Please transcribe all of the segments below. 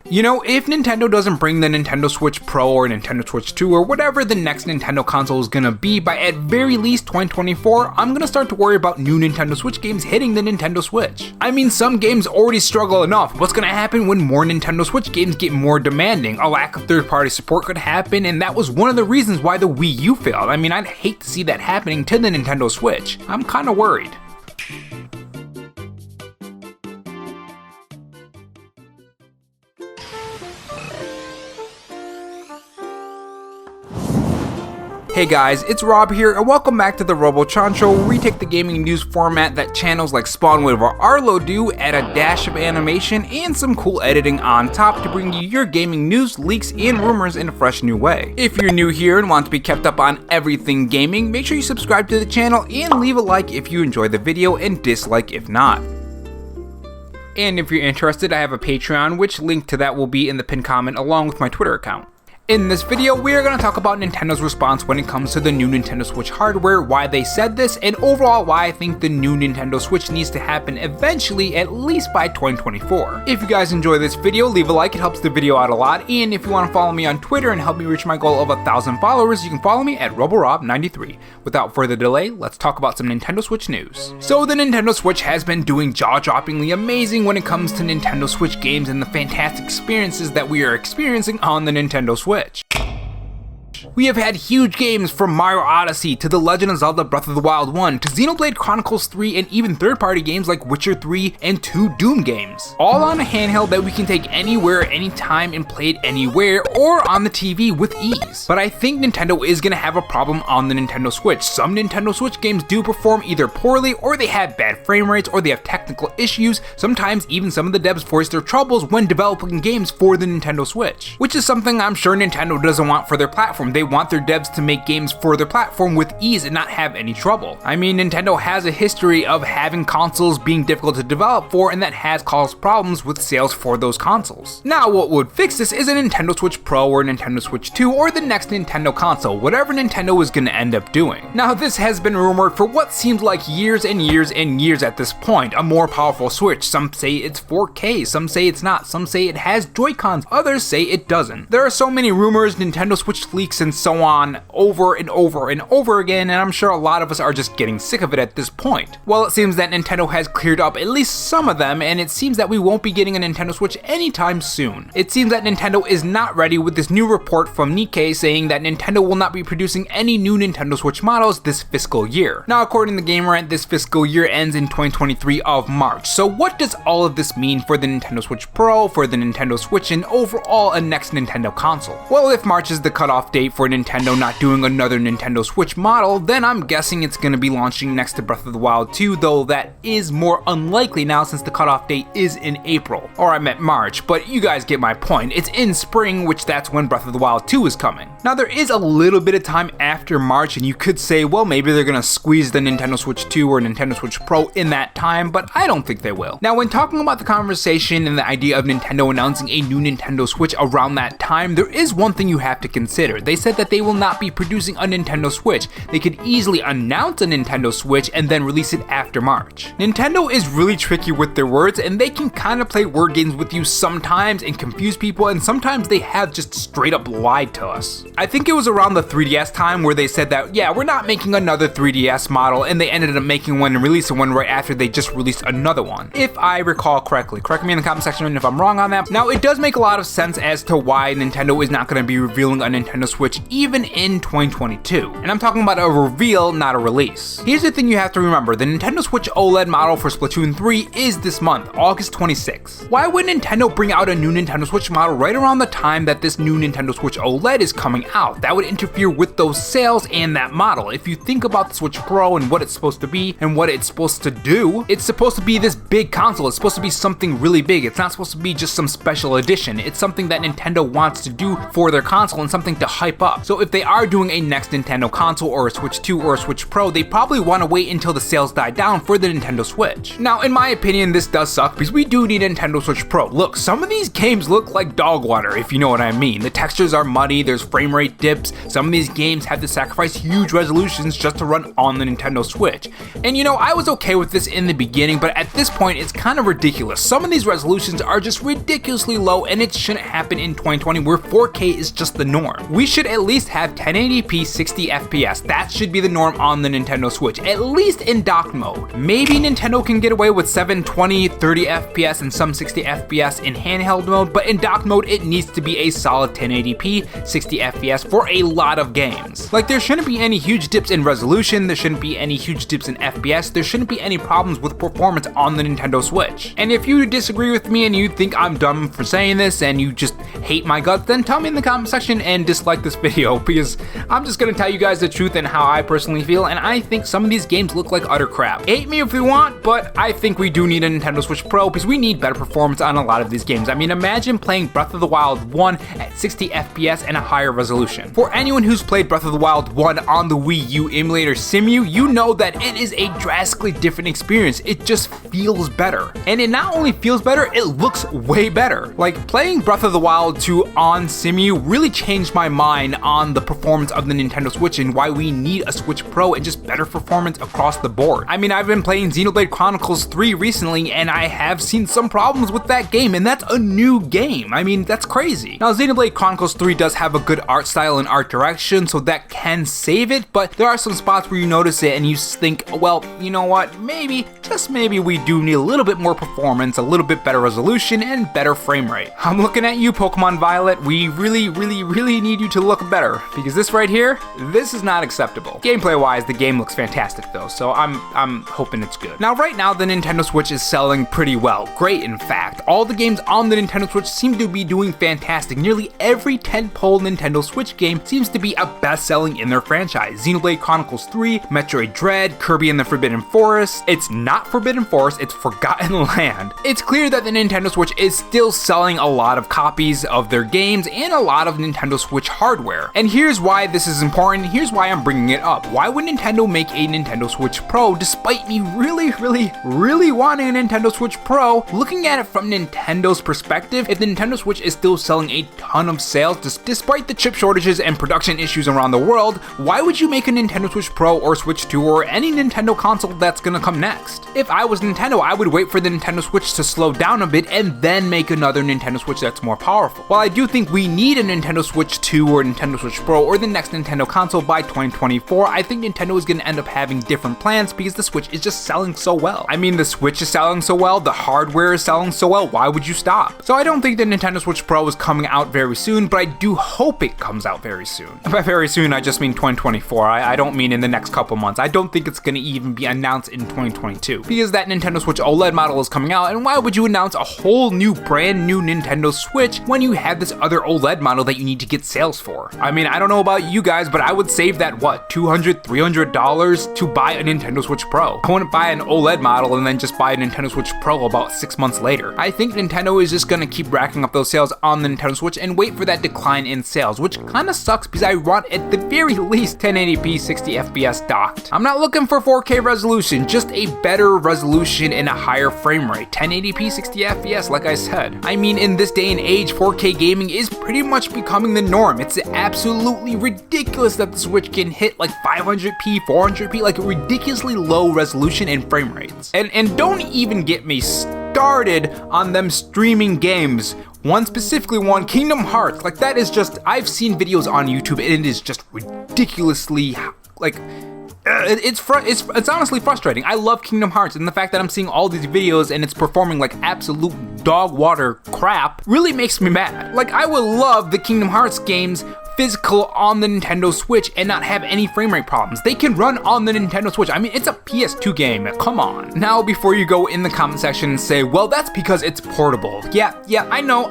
You know, if Nintendo doesn't bring the Nintendo Switch Pro or Nintendo Switch 2 or whatever the next Nintendo console is gonna be by at very least 2024, I'm gonna start to worry about new Nintendo Switch games hitting the Nintendo Switch. I mean, some games already struggle enough. What's gonna happen when more Nintendo Switch games get more demanding? A lack of third-party support could happen, and that was one of the reasons why the Wii U failed. I mean, I'd hate to see that happening to the Nintendo Switch. I'm kinda worried. Hey guys, it's Rob here, and welcome back to the RoboChan Show, where we take the gaming news format that channels like Spawnwood or Arlo do, add a dash of animation and some cool editing on top to bring you your gaming news, leaks, and rumors in a fresh new way. If you're new here and want to be kept up on everything gaming, make sure you subscribe to the channel and leave a like if you enjoy the video and dislike if not. And if you're interested, I have a Patreon, which link to that will be in the pinned comment along with my Twitter account. In this video, we are going to talk about Nintendo's response when it comes to the new Nintendo Switch hardware, why they said this, and overall why I think the new Nintendo Switch needs to happen eventually, at least by 2024. If you guys enjoy this video, leave a like, it helps the video out a lot, and if you want to follow me on Twitter and help me reach my goal of 1,000 followers, you can follow me at RoboRob93. Without further delay, let's talk about some Nintendo Switch news. So the Nintendo Switch has been doing jaw-droppingly amazing when it comes to Nintendo Switch games and the fantastic experiences that we are experiencing on the Nintendo Switch. We have had huge games from Mario Odyssey to The Legend of Zelda Breath of the Wild 1 to Xenoblade Chronicles 3 and even third-party games like Witcher 3 and 2 Doom games. All on a handheld that we can take anywhere, anytime, and play it anywhere or on the TV with ease. But I think Nintendo is going to have a problem on the Nintendo Switch. Some Nintendo Switch games do perform either poorly or they have bad frame rates or they have technical issues. Sometimes even some of the devs voice their troubles when developing games for the Nintendo Switch, which is something I'm sure Nintendo doesn't want for their platform. They want their devs to make games for their platform with ease and not have any trouble. I mean, Nintendo has a history of having consoles being difficult to develop for, and that has caused problems with sales for those consoles. Now, what would fix this is a Nintendo Switch Pro or Nintendo Switch 2 or the next Nintendo console, whatever Nintendo is going to end up doing. Now, this has been rumored for what seems like years and years and years at this point. A more powerful Switch. Some say it's 4K, some say it's not, some say it has Joy-Cons, others say it doesn't. There are so many rumors, Nintendo Switch leaks, and so on over and over and over again, and I'm sure a lot of us are just getting sick of it at this point. Well, it seems that Nintendo has cleared up at least some of them, and it seems that we won't be getting a Nintendo Switch anytime soon. It seems that Nintendo is not ready with this new report from Nikkei saying that Nintendo will not be producing any new Nintendo Switch models this fiscal year. Now, according to GameRant, this fiscal year ends in 2023 of March. So what does all of this mean for the Nintendo Switch Pro, for the Nintendo Switch, and overall a next Nintendo console? Well, if March is the cutoff date for Nintendo not doing another Nintendo Switch model, then I'm guessing it's going to be launching next to Breath of the Wild 2, though that is more unlikely now since the cutoff date is in April. Or I meant March, but you guys get my point. It's in spring, which that's when Breath of the Wild 2 is coming. Now there is a little bit of time after March, and you could say, well, maybe they're going to squeeze the Nintendo Switch 2 or Nintendo Switch Pro in that time, but I don't think they will. Now, when talking about the conversation and the idea of Nintendo announcing a new Nintendo Switch around that time, there is one thing you have to consider. They said that they will not be producing a Nintendo Switch. They could easily announce a Nintendo Switch and then release it after March. Nintendo is really tricky with their words, and they can kind of play word games with you sometimes and confuse people, and sometimes they have just straight up lied to us. I think it was around the 3DS time where they said that, yeah, we're not making another 3DS model, and they ended up making one and releasing one right after they just released another one, if I recall correctly. Correct me in the comment section if I'm wrong on that. Now, it does make a lot of sense as to why Nintendo is not going to be revealing a Nintendo Switch even in 2022. And I'm talking about a reveal, not a release. Here's the thing you have to remember, the Nintendo Switch OLED model for Splatoon 3 is this month, August 26th. Why would Nintendo bring out a new Nintendo Switch model right around the time that this new Nintendo Switch OLED is coming out? That would interfere with those sales and that model. If you think about the Switch Pro and what it's supposed to be and what it's supposed to do, it's supposed to be this big console. It's supposed to be something really big. It's not supposed to be just some special edition. It's something that Nintendo wants to do for their console and something to hype hype up. So if they are doing a next Nintendo console or a Switch 2 or a Switch Pro, they probably want to wait until the sales die down for the Nintendo Switch. Now, in my opinion, this does suck because we do need a Nintendo Switch Pro. Look, some of these games look like dog water, if you know what I mean. The textures are muddy, there's frame rate dips, some of these games have to sacrifice huge resolutions just to run on the Nintendo Switch. And you know, I was okay with this in the beginning, but at this point, it's kind of ridiculous. Some of these resolutions are just ridiculously low, and it shouldn't happen in 2020 where 4K is just the norm. We should at least have 1080p 60 FPS. That should be the norm on the Nintendo Switch, at least in dock mode. Maybe Nintendo can get away with 720, 30 FPS and some 60 FPS in handheld mode, but in dock mode, it needs to be a solid 1080p 60 FPS for a lot of games. Like, there shouldn't be any huge dips in resolution, there shouldn't be any huge dips in FPS, there shouldn't be any problems with performance on the Nintendo Switch. And if you disagree with me and you think I'm dumb for saying this and you just hate my guts, then tell me in the comment section and dislike this video, because I'm just gonna tell you guys the truth and how I personally feel, and I think some of these games look like utter crap. Hate me if you want, but I think we do need a Nintendo Switch Pro because we need better performance on a lot of these games. I mean, imagine playing Breath of the Wild 1 at 60 FPS and a higher resolution. For anyone who's played Breath of the Wild 1 on the Wii U emulator Simu, you know that it is a drastically different experience. It just feels better. And it not only feels better, it looks way better. Like, playing Breath of the Wild 2 on Simu really changed my mind on the performance of the Nintendo Switch and why we need a Switch Pro and just better performance across the board. I mean, I've been playing Xenoblade Chronicles 3 recently, and I have seen some problems with that game, and that's a new game. I mean, that's crazy. Now, Xenoblade Chronicles 3 does have a good art style and art direction, so that can save it, but there are some spots where you notice it and you think, well, you know what, maybe, just maybe we do need a little bit more performance, a little bit better resolution, and better frame rate. I'm looking at you, Pokemon Violet. We really need you to look better, because this right here, this is not acceptable. Gameplay-wise, the game looks fantastic though, so I'm hoping it's good. Now, right now, the Nintendo Switch is selling pretty well. Great, in fact. All the games on the Nintendo Switch seem to be doing fantastic. Nearly every tentpole Nintendo Switch game seems to be a best-selling in their franchise. Xenoblade Chronicles 3, Metroid Dread, Kirby and the Forbidden Forest. It's not Forbidden Forest, it's Forgotten Land. It's clear that the Nintendo Switch is still selling a lot of copies of their games and a lot of Nintendo Switch hardware. And here's why this is important, here's why I'm bringing it up. Why would Nintendo make a Nintendo Switch Pro despite me really wanting a Nintendo Switch Pro? Looking at it from Nintendo's perspective, if the Nintendo Switch is still selling a ton of sales despite the chip shortages and production issues around the world, why would you make a Nintendo Switch Pro or Switch 2 or any Nintendo console that's gonna come next? If I was Nintendo, I would wait for the Nintendo Switch to slow down a bit and then make another Nintendo Switch that's more powerful. While I do think we need a Nintendo Switch 2 or Nintendo Switch Pro or the next Nintendo console by 2024, I think Nintendo is gonna end up having different plans because the Switch is just selling so well. I mean, the Switch is selling so well, the hardware is selling so well, why would you stop? So I don't think the Nintendo Switch Pro is coming out very soon, but I do hope it comes out very soon. By very soon, I just mean 2024. I don't mean in the next couple months. I don't think it's gonna even be announced in 2022 because that Nintendo Switch OLED model is coming out, and why would you announce a whole new brand new Nintendo Switch when you have this other OLED model that you need to get sales for? I mean, I don't know about you guys, but I would save that, what, $200, $300 to buy a Nintendo Switch Pro. I wouldn't buy an OLED model and then just buy a Nintendo Switch Pro about 6 months later. I think Nintendo is just gonna keep racking up those sales on the Nintendo Switch and wait for that decline in sales, which kinda sucks because I want at the very least 1080p 60 FPS docked. I'm not looking for 4K resolution, just a better resolution and a higher frame rate. 1080p 60 FPS, like I said. I mean, in this day and age, 4K gaming is pretty much becoming the norm. It's absolutely ridiculous that the Switch can hit like 500p, 400p, like ridiculously low resolution and frame rates. And don't even get me started on them streaming games. Specifically one, Kingdom Hearts. Like, that is just, I've seen videos on YouTube and it is just ridiculously, like, it's honestly frustrating. I love Kingdom Hearts, and the fact that I'm seeing all these videos and it's performing like absolute dog water crap really makes me mad. Like, I would love the Kingdom Hearts games physical on the Nintendo Switch and not have any frame rate problems. They can run on the Nintendo Switch. I mean, it's a PS2 game, come on. Now, before you go in the comment section and say, well, that's because it's portable. Yeah, I know,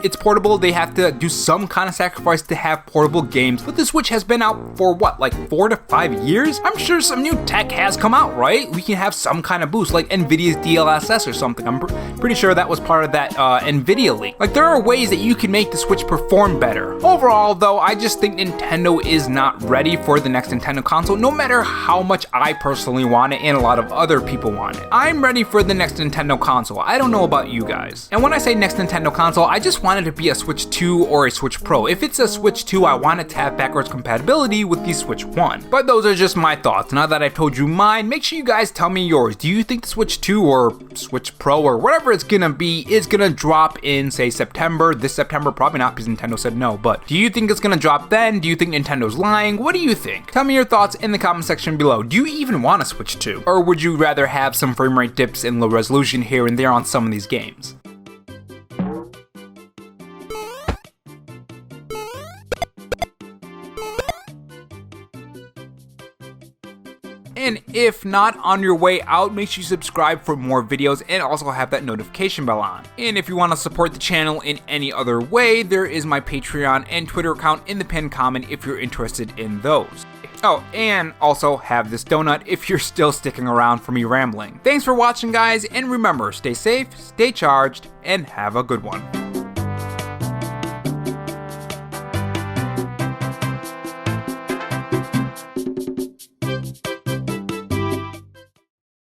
it's portable. They have to do some kind of sacrifice to have portable games, but the Switch has been out for what, like 4 to 5 years? I'm sure some new tech has come out, right? We can have some kind of boost, like Nvidia's DLSS or something. I'm pretty sure that was part of that Nvidia leak. Like, there are ways that you can make the Switch perform better. Overall, though, I just think Nintendo is not ready for the next Nintendo console, no matter how much I personally want it and a lot of other people want it. I'm ready for the next Nintendo console. I don't know about you guys. And when I say next Nintendo console, I just want it to be a Switch 2 or a Switch Pro. If it's a Switch 2, I want it to have backwards compatibility with the Switch 1. But those are just my thoughts. Now that I've told you mine, make sure you guys tell me yours. Do you think the Switch 2 or Switch Pro or whatever it's gonna be is gonna drop in, say, September? This September? Probably not, because Nintendo said no. But do you think it's gonna drop then? Do you think Nintendo's lying? What do you think? Tell me your thoughts in the comment section below. Do you even want a Switch 2? Or would you rather have some frame rate dips and low resolution here and there on some of these games? And if not, on your way out, make sure you subscribe for more videos and also have that notification bell on. And if you want to support the channel in any other way, there is my Patreon and Twitter account in the pinned comment if you're interested in those. Oh, and also have this donut if you're still sticking around for me rambling. Thanks for watching, guys, and remember, stay safe, stay charged, and have a good one.